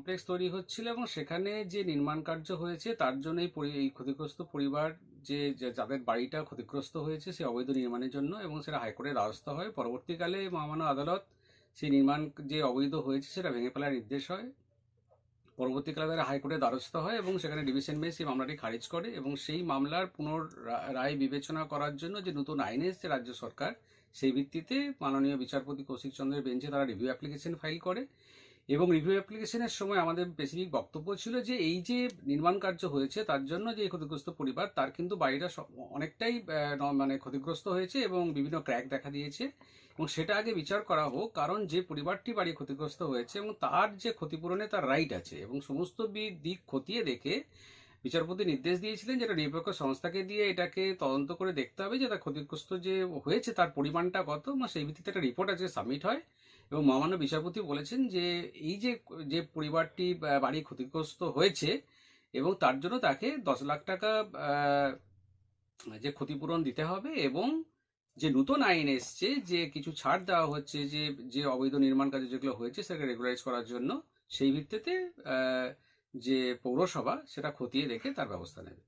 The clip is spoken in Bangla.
কমপ্লেক্স তৈরি হচ্ছিল এবং সেখানে যে নির্মাণ কার্য হয়েছে তার জন্য এই ক্ষতিগ্রস্ত পরিবার যাদের বাড়িটা ক্ষতিগ্রস্ত হয়েছে সেই অবৈধ নির্মাণের জন্য, এবং সেটা হাইকোর্টের দ্বারস্থ হয়। পরবর্তীকালে মহামান্য আদালত সেই নির্মাণ যে অবৈধ হয়েছে সেটা ভেঙে ফেলার নির্দেশ হয়। পরবর্তীকালে তারা হাইকোর্টের দ্বারস্থ হয় এবং সেখানে ডিভিশন বেঞ্চ সেই মামলাটি খারিজ করে, এবং সেই মামলার রায় বিবেচনা করার জন্য যে নতুন আইন এসেছে রাজ্য সরকার, সেই ভিত্তিতে মাননীয় বিচারপতি কৌশিক চন্দ্রের বেঞ্চে তারা রিভিউ অ্যাপ্লিকেশন ফাইল করে। এবং রিভিউ অ্যাপ্লিকেশনের সময় আমাদের স্পেসিফিক বক্তব্য ছিল যে এই যে নির্মাণ কার্য হয়েছে তার জন্য যে ক্ষতিগ্রস্ত পরিবার, তার কিন্তু বাড়িটা অনেকটাই মানে ক্ষতিগ্রস্ত হয়েছে এবং বিভিন্ন ক্র্যাক দেখা দিয়েছে, এবং সেটা আগে বিচার করা হোক। কারণ যে পরিবারটি বাড়ি ক্ষতিগ্রস্ত হয়েছে এবং তার যে ক্ষতিপূরণে তার রাইট আছে, এবং সমস্ত দিক খতিয়ে দেখে বিচারপতি নির্দেশ দিয়েছিলেন যেটা নিরপেক্ষ সংস্থাকে দিয়ে এটাকে তদন্ত করে দেখতে হবে যে তার ক্ষতিগ্রস্ত যে হয়েছে তার পরিমাণটা কত, এবং সেই ভিত্তিতে একটা রিপোর্ট আছে সাবমিট হয়। এবং মহামান্য বিচারপতি বলেছেন যে এই যে পরিবারটি বাড়ি ক্ষতিগ্রস্ত হয়েছে এবং তার জন্য তাকে 10 লাখ টাকা যে ক্ষতিপূরণ দিতে হবে, এবং যে নতুন আইন এসছে যে কিছু ছাড় দেওয়া হচ্ছে যে যে অবৈধ নির্মাণ কাজ যেগুলো হয়েছে সেটাকে রেগুলারাইজ করার জন্য, সেই ভিত্তিতে যে পৌরসভা সেটা খতিয়ে দেখে তার ব্যবস্থা নেবে।